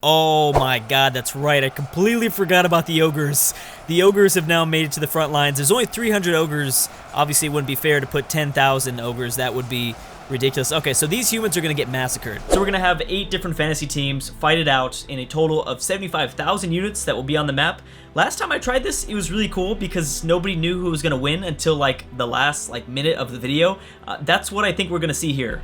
Oh my god, that's right. I completely forgot about the Ogres. The Ogres have now made it to the front lines. There's only 300 Ogres. Obviously, it wouldn't be fair to put 10,000 Ogres. That would be ridiculous. Okay, so these humans are going to get massacred. So we're going to have 8 different fantasy teams fight it out in a total of 75,000 units that will be on the map. Last time I tried this, it was really cool because nobody knew who was going to win until like the last minute of the video. That's what I think we're going to see here.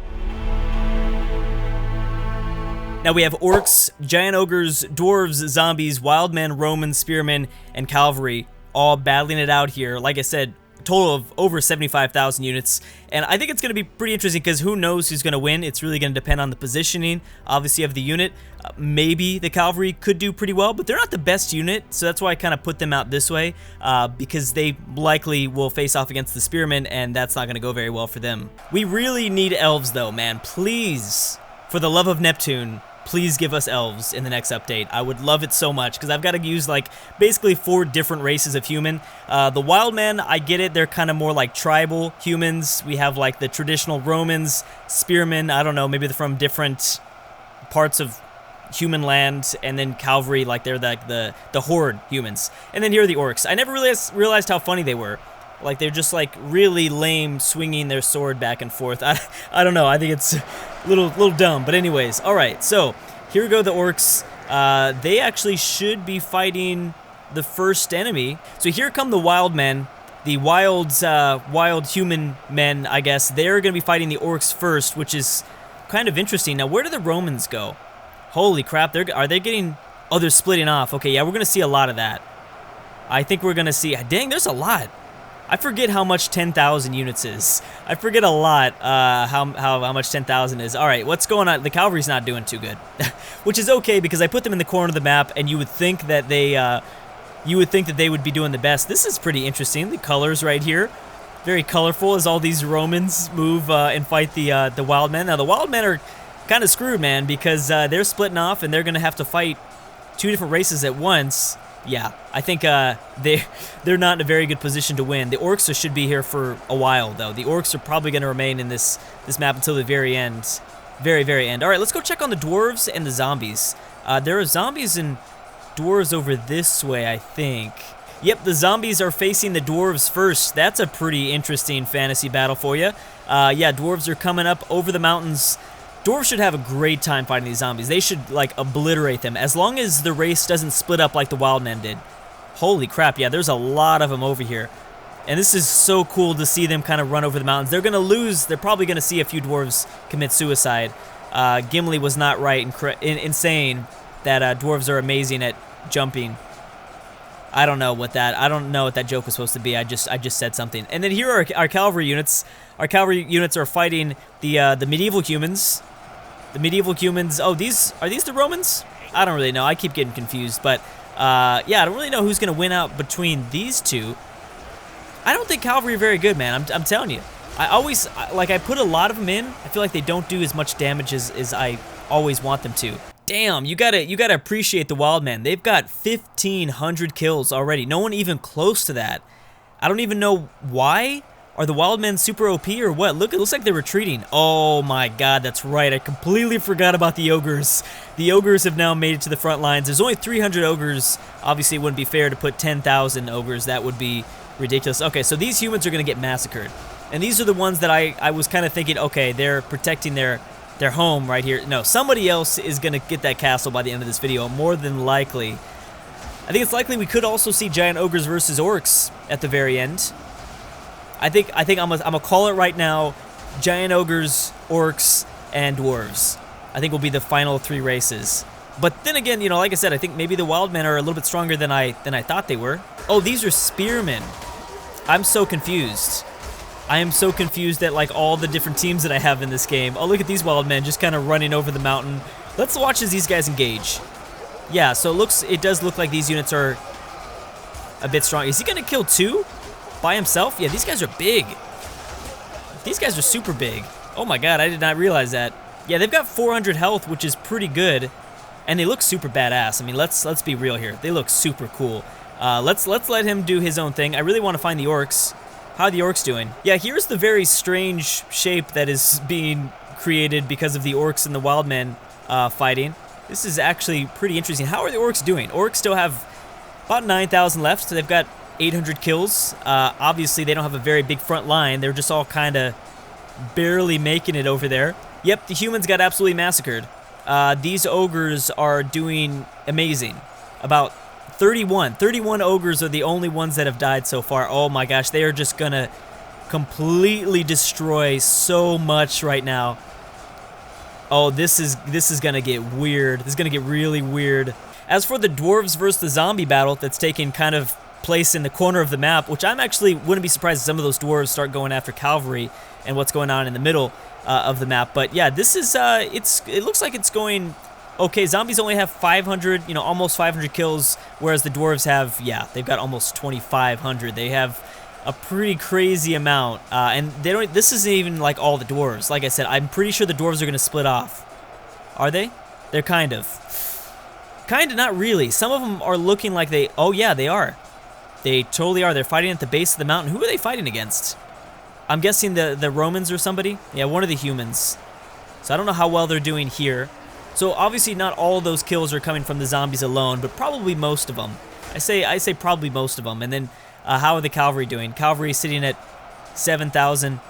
Now we have Orcs, Giant Ogres, Dwarves, Zombies, Wildmen, Romans, Spearmen, and Cavalry all battling it out here. Like I said, a total of over 75,000 units. And I think it's going to be pretty interesting because who knows who's going to win. It's really going to depend on the positioning, obviously, of the unit. Maybe the Cavalry could do pretty well, but they're not the best unit. So that's why I kind of put them out this way because they likely will face off against the Spearmen, and that's not going to go very well for them. We really need elves, though, man. Please, for the love of Neptune, please give us elves in the next update. I would love it so much because I've got to use like basically 4 different races of human. The Wildmen, I get it. They're kind of more like tribal humans. We have like the traditional Romans, Spearmen. I don't know. Maybe they're from different parts of human land, and then Cavalry, like they're like the horde humans. And then here are the Orcs. I never realized how funny they were. Like they're just like really lame, swinging their sword back and forth. I don't know. I think it's a little dumb. But anyways, all right. So here go the Orcs. They actually should be fighting the first enemy. So here come the wild men, the wild human men. I guess they're going to be fighting the Orcs first, which is kind of interesting. Now, where do the Romans go? Holy crap! Are they getting? Oh, they're splitting off. Okay, yeah, we're going to see a lot of that. I think we're going to see. Dang, there's a lot. I forget how much 10,000 units is. I forget a lot how much 10,000 is. All right, what's going on? The Cavalry's not doing too good, which is okay because I put them in the corner of the map, and you would think that they would be doing the best. This is pretty interesting. The colors right here, very colorful as all these Romans move and fight the Wildmen. Now the Wildmen are kind of screwed, man, because they're splitting off and they're gonna have to fight 2 different races at once. Yeah, I think they're not in a very good position to win. The Orcs should be here for a while, though. The Orcs are probably going to remain in this map until the very end. Very, very end. All right, let's go check on the Dwarves and the Zombies. There are Zombies and Dwarves over this way, I think. Yep, the Zombies are facing the Dwarves first. That's a pretty interesting fantasy battle for you. Yeah, Dwarves are coming up over the mountains. Dwarves should have a great time fighting these zombies. They should, like, obliterate them, as long as the race doesn't split up like the Wildmen did. Holy crap, yeah, there's a lot of them over here. And this is so cool to see them kind of run over the mountains. They're going to lose. They're probably going to see a few Dwarves commit suicide. Gimli was not right in saying that Dwarves are amazing at jumping. I don't know what that joke was supposed to be. I just said something. And then here are our cavalry units. Our cavalry units are fighting the medieval humans. The medieval humans. Oh, are these the Romans? I don't really know. I keep getting confused. But yeah, I don't really know who's gonna win out between these two. I don't think cavalry are very good, man. I'm telling you. I put a lot of them in. I feel like they don't do as much damage as I always want them to. Damn, you gotta appreciate the Wildmen. They've got 1,500 kills already. No one even close to that. I don't even know why. Are the Wildmen super OP or what? Look, it looks like they're retreating. Oh my god, that's right. I completely forgot about the Ogres. The Ogres have now made it to the front lines. There's only 300 Ogres. Obviously, it wouldn't be fair to put 10,000 Ogres. That would be ridiculous. Okay, so these humans are going to get massacred. And these are the ones that I was kind of thinking, okay, they're protecting their home right here. No, somebody else is going to get that castle by the end of this video, more than likely. I think it's likely we could also see Giant Ogres versus Orcs at the very end. I think I'm gonna call it right now. Giant Ogres, Orcs, and Dwarves. I think will be the final 3 races. But then again, you know, like I said, I think maybe the Wildmen are a little bit stronger than I thought they were. Oh, these are Spearmen. I'm so confused. I am so confused at like all the different teams that I have in this game. Oh, look at these Wildmen just kind of running over the mountain. Let's watch as these guys engage. Yeah, so it does look like these units are a bit strong. Is he gonna kill 2? By himself? Yeah, these guys are big. These guys are super big. Oh my god, I did not realize that. Yeah, they've got 400 health, which is pretty good. And they look super badass. I mean, let's be real here. They look super cool. Let's let him do his own thing. I really want to find the Orcs. How are the Orcs doing? Yeah, here's the very strange shape that is being created because of the Orcs and the Wildmen fighting. This is actually pretty interesting. How are the Orcs doing? Orcs still have about 9,000 left, so they've got 800 kills. Obviously, they don't have a very big front line. They're just all kind of barely making it over there. Yep, the humans got absolutely massacred. These ogres are doing amazing. About 31 ogres are the only ones that have died so far. Oh my gosh, they are just gonna completely destroy so much right now. Oh, this is gonna get weird. This is gonna get really weird. As for the dwarves versus the zombie battle that's taking kind of place in the corner of the map, which I'm actually wouldn't be surprised if some of those dwarves start going after cavalry and what's going on in the middle of the map. But yeah, this is it looks like it's going okay. Zombies only have 500, you know, almost 500 kills, whereas the dwarves have, yeah, they've got almost 2,500. They have a pretty crazy amount, and they don't. This isn't even like all the dwarves. Like I said, I'm pretty sure the dwarves are gonna split off. Are they? They're kind of, not really. Some of them are looking like they. Oh yeah, they are. They totally are. They're fighting at the base of the mountain. Who are they fighting against? I'm guessing the Romans or somebody. Yeah, one of the humans. So I don't know how well they're doing here. So obviously not all of those kills are coming from the zombies alone, but probably most of them. I say probably most of them. And then how are the cavalry doing? Cavalry sitting at 7,000.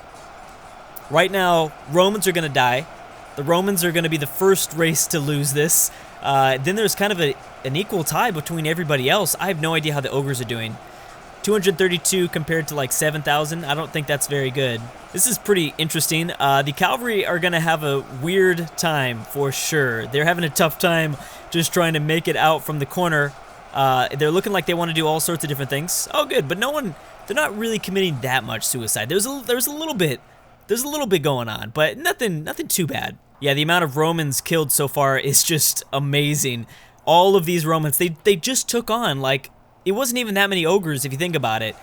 Right now, Romans are going to die. The Romans are going to be the first race to lose this. Then there's kind of an equal tie between everybody else. I have no idea how the ogres are doing. 232 compared to like 7,000. I don't think that's very good. This is pretty interesting. The cavalry are going to have a weird time for sure. They're having a tough time just trying to make it out from the corner. They're looking like they want to do all sorts of different things. Oh, good, but they're not really committing that much suicide. There's a little bit going on, but nothing too bad. Yeah, the amount of Romans killed so far is just amazing. All of these Romans, they just took on, like, it wasn't even that many ogres if you think about it.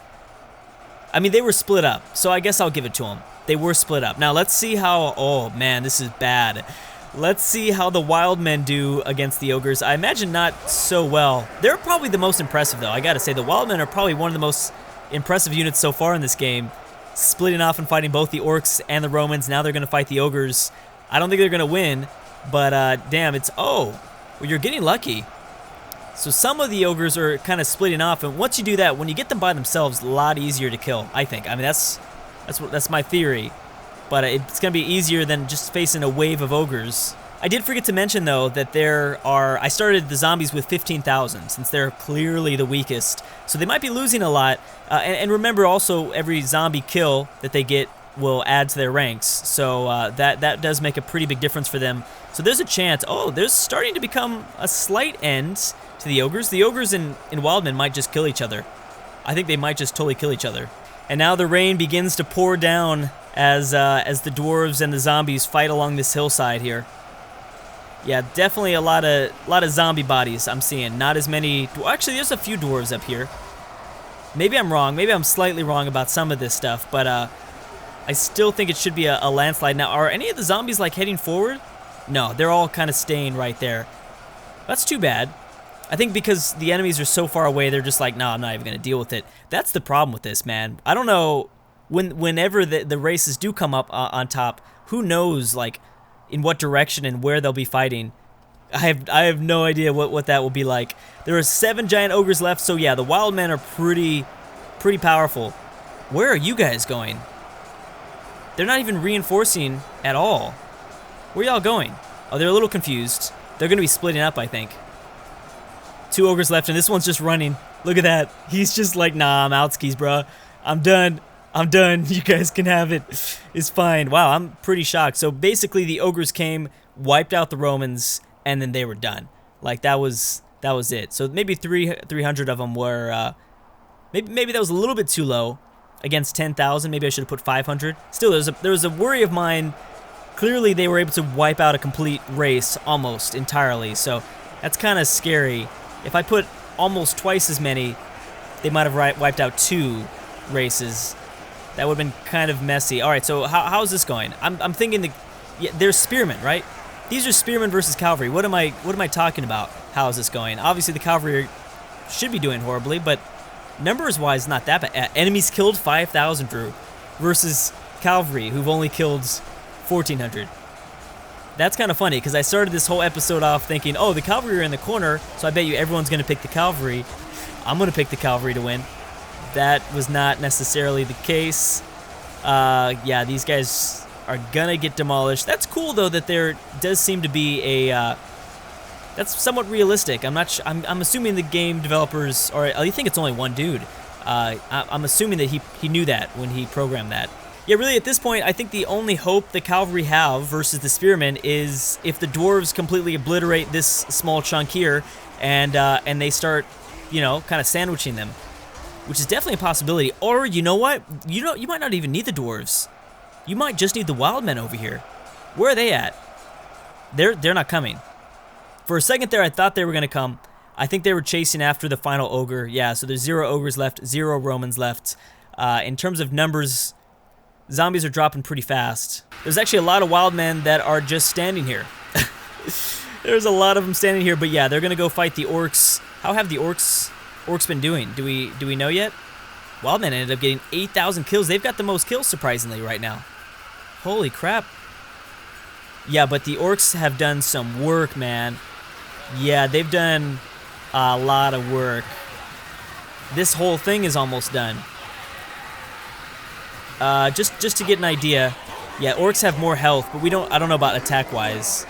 I mean, they were split up, so I guess I'll give it to them. They were split up. Now, let's see how, oh man, this is bad. Let's see how the wild men do against the ogres. I imagine not so well. They're probably the most impressive, though. I gotta say, the wild men are probably one of the most impressive units so far in this game. Splitting off and fighting both the orcs and the Romans. Now they're gonna fight the ogres. I don't think they're gonna win, but damn, it's, oh, well, you're getting lucky. So some of the ogres are kind of splitting off, and once you do that, when you get them by themselves, a lot easier to kill, I think. I mean, that's my theory, but it's gonna be easier than just facing a wave of ogres. I did forget to mention though that I started the zombies with 15,000 since they're clearly the weakest, so they might be losing a lot. And remember also, every zombie kill that they get will add to their ranks, so that does make a pretty big difference for them. So there's a chance. Oh, there's starting to become a slight end to the ogres. The ogres and wildmen might just kill each other. I think they might just totally kill each other. And now the rain begins to pour down as the dwarves and the zombies fight along this hillside here. Yeah, definitely a lot of zombie bodies I'm seeing. Not as many. Actually, there's a few dwarves up here. Maybe I'm wrong. Maybe I'm slightly wrong about some of this stuff, but I still think it should be a landslide. Now, are any of the zombies like heading forward? No, they're all kind of staying right there. That's too bad. I think because the enemies are so far away, they're just like, no, I'm not even going to deal with it. That's the problem with this, man. I don't know, whenever the races do come up on top, who knows, like, in what direction and where they'll be fighting. I have no idea what that will be like. There are 7 giant ogres left, so yeah, the wild men are pretty powerful. Where are you guys going? They're not even reinforcing at all. Where y'all going? Oh, they're a little confused. They're going to be splitting up, I think. 2 ogres left, and this one's just running. Look at that. He's just like, nah, I'm out skis, bro. I'm done. I'm done. You guys can have it. It's fine. Wow, I'm pretty shocked. So basically, the ogres came, wiped out the Romans, and then they were done. Like, that was it. So maybe 300 of them were, maybe that was a little bit too low against 10,000. Maybe I should have put 500. Still, there was a worry of mine. Clearly, they were able to wipe out a complete race almost entirely. So that's kind of scary. If I put almost twice as many, they might have wiped out 2 races. That would have been kind of messy. All right, so how's this going? I'm thinking they're spearmen, right? These are spearmen versus cavalry. What am I talking about? How is this going? Obviously, the cavalry should be doing horribly, but numbers-wise, not that bad. Enemies killed 5,000, Drew, versus cavalry, who've only killed 1,400. That's kind of funny, because I started this whole episode off thinking, oh, the cavalry are in the corner, so I bet you everyone's going to pick the cavalry. I'm going to pick the cavalry to win. That was not necessarily the case. Yeah, these guys are going to get demolished. That's cool, though, that there does seem to be a... that's somewhat realistic. I'm assuming the game developers, or I think it's only one dude. I'm assuming that he knew that when he programmed that. Yeah, really, at this point, I think the only hope the cavalry have versus the spearmen is if the dwarves completely obliterate this small chunk here, and they start, you know, kind of sandwiching them, which is definitely a possibility. Or you know what? You might not even need the dwarves. You might just need the wild men over here. Where are they at? They're not coming. For a second there, I thought they were gonna come. I think they were chasing after the final ogre. Yeah, so there's 0 ogres left, 0 Romans left. In terms of numbers, zombies are dropping pretty fast. There's actually a lot of wild men that are just standing here. There's a lot of them standing here, but yeah, they're gonna go fight the orcs. How have the orcs been doing? Do we know yet? Wild men ended up getting 8,000 kills. They've got the most kills, surprisingly, right now. Holy crap. Yeah, but the orcs have done some work, man. Yeah, they've done a lot of work. This whole thing is almost done. Just to get an idea, yeah, orcs have more health, but I don't know about attack-wise.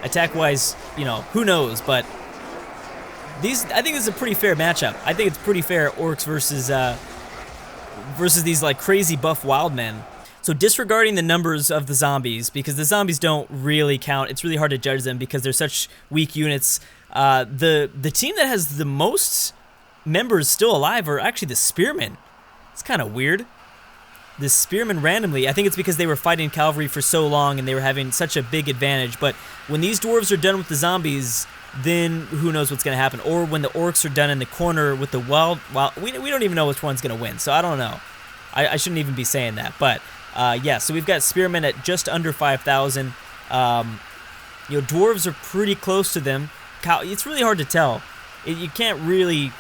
Attack-wise, you know, who knows, but I think this is a pretty fair matchup. I think it's pretty fair, orcs versus these like crazy buff wild men. So disregarding the numbers of the zombies, because the zombies don't really count, it's really hard to judge them because they're such weak units. The team that has the most members still alive are actually the spearmen. It's kind of weird. The spearmen randomly, I think it's because they were fighting cavalry for so long and they were having such a big advantage. But when these dwarves are done with the zombies, then who knows what's going to happen. Or when the orcs are done in the corner with the wild, we don't even know which one's going to win. So I don't know. I shouldn't even be saying that. But yeah, so we've got spearmen at just under 5,000. You know, dwarves are pretty close to them. It's really hard to tell. You can't really...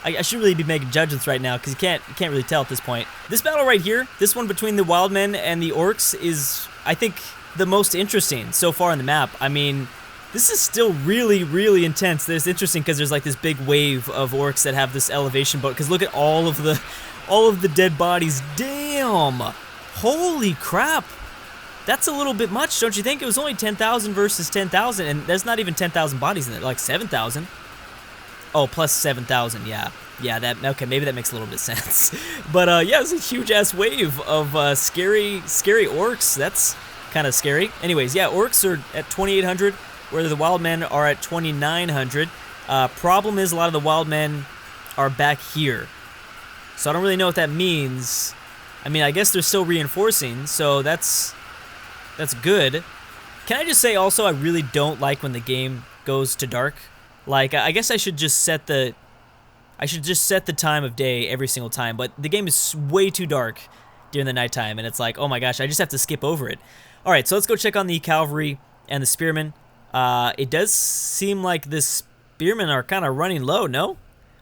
I should really be making judgments right now because you can't really tell at this point. This battle right here, this one between the wild men and the orcs is, I think, the most interesting so far on the map. I mean, this is still really, really intense. It's interesting because there's like this big wave of orcs that have this elevation boat. Because look at all of the dead bodies. Damn! Holy crap! That's a little bit much, don't you think? It was only 10,000 versus 10,000, and there's not even 10,000 bodies in it. Like 7,000. Oh, plus 7,000, yeah. Yeah, okay, maybe that makes a little bit of sense. But, yeah, it's a huge-ass wave of scary orcs. That's kind of scary. Anyways, yeah, orcs are at 2,800, where the wild men are at 2,900. Problem is a lot of the wild men are back here. So I don't really know what that means. I mean, I guess they're still reinforcing, so that's good. Can I just say also, I really don't like when the game goes to dark. Like, I guess I should just set the time of day every single time, but the game is way too dark during the nighttime, and it's like, oh my gosh, I just have to skip over it. All right, so let's go check on the cavalry and the spearmen. It does seem like the spearmen are kind of running low, no?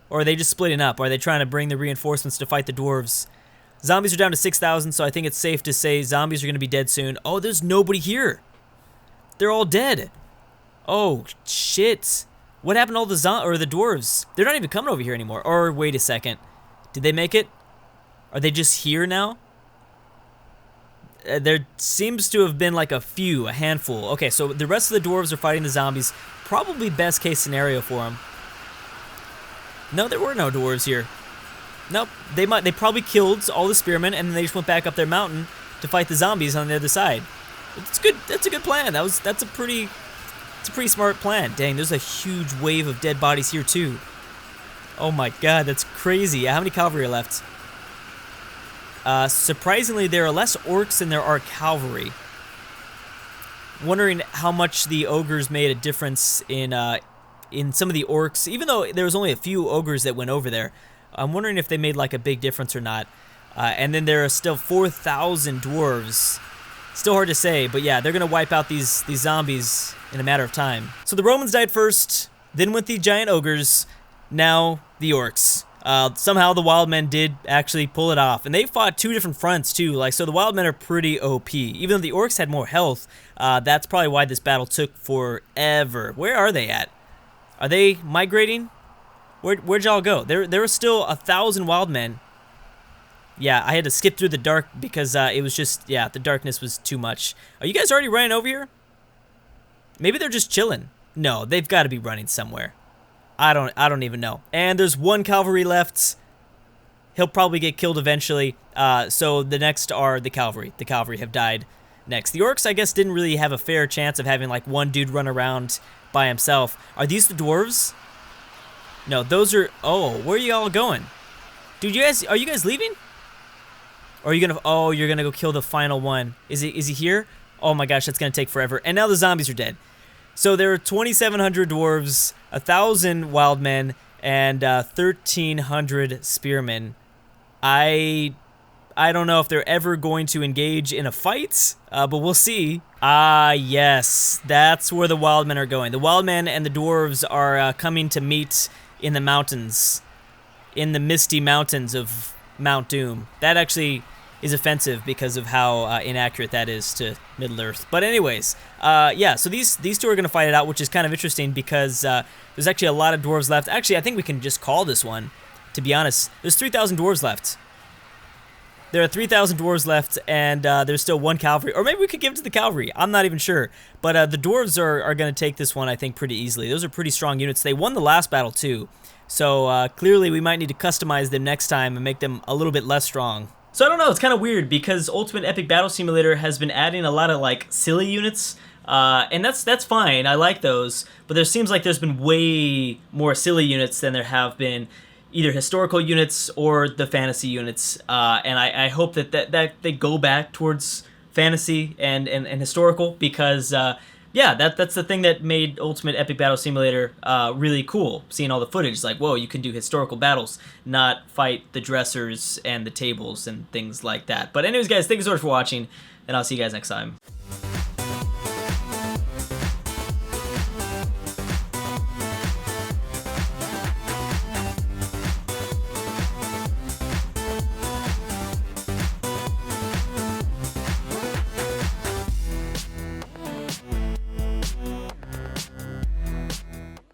Or are they just splitting up? Or are they trying to bring the reinforcements to fight the dwarves? Zombies are down to 6,000, so I think it's safe to say zombies are going to be dead soon. Oh, there's nobody here. They're all dead. Oh, shit. What happened to all the dwarves? They're not even coming over here anymore. Or wait a second. Did they make it? Are they just here now? There seems to have been like a handful. Okay, so the rest of the dwarves are fighting the zombies. Probably best case scenario for them. No, there were no dwarves here. Nope, they probably killed all the spearmen and then they just went back up their mountain to fight the zombies on the other side. It's good. That's a good plan. That's a pretty smart plan. Dang, there's a huge wave of dead bodies here too. Oh my god, that's crazy. How many cavalry are left? Surprisingly, there are less orcs than there are cavalry. Wondering how much the ogres made a difference in some of the orcs, even though there was only a few ogres that went over there. I'm wondering if they made like a big difference or not. And then there are still 4,000 dwarves. Still hard to say, but yeah, they're gonna wipe out these zombies in a matter of time. So the Romans died first, then went the giant ogres, now the orcs. Somehow the wild men did actually pull it off, and they fought 2 different fronts too. Like, so the wild men are pretty OP. Even though the orcs had more health, that's probably why this battle took forever. Where are they at? Are they migrating? Where'd y'all go? There were still 1,000 wild men. Yeah, I had to skip through the dark because it was just, yeah, the darkness was too much. Are you guys already running over here? Maybe they're just chilling. No, they've got to be running somewhere. I don't even know. And there's 1 cavalry left. He'll probably get killed eventually. So the next are the cavalry. The cavalry have died next. The orcs, I guess, didn't really have a fair chance of having like 1 dude run around by himself. Are these the dwarves? No, those are... Oh, where are you all going? Dude, are you guys leaving? Or are you gonna... Oh, you're gonna go kill the final one. Is he here? Oh my gosh, that's gonna take forever. And now the zombies are dead. So there are 2,700 dwarves, 1,000 wild men, and 1,300 spearmen. I don't know if they're ever going to engage in a fight, but we'll see. Ah, yes, that's where the wild men are going. The wild men and the dwarves are coming to meet in the mountains, in the misty mountains of Mount Doom. That actually is offensive because of how inaccurate that is to Middle-earth. But anyways, yeah, so these 2 are going to fight it out, which is kind of interesting because there's actually a lot of dwarves left. Actually, I think we can just call this one, to be honest. There's 3,000 dwarves left. There are 3,000 dwarves left, and there's still 1 cavalry. Or maybe we could give it to the cavalry. I'm not even sure. But the dwarves are going to take this one, I think, pretty easily. Those are pretty strong units. They won the last battle, too. So clearly we might need to customize them next time and make them a little bit less strong. So I don't know, it's kind of weird because Ultimate Epic Battle Simulator has been adding a lot of like silly units, and that's fine, I like those, but there seems like there's been way more silly units than there have been either historical units or the fantasy units, and I hope that they go back towards fantasy and historical because yeah, that's the thing that made Ultimate Epic Battle Simulator really cool. Seeing all the footage, it's like, whoa, you can do historical battles, not fight the dressers and the tables and things like that. But anyways, guys, thank you so much for watching, and I'll see you guys next time.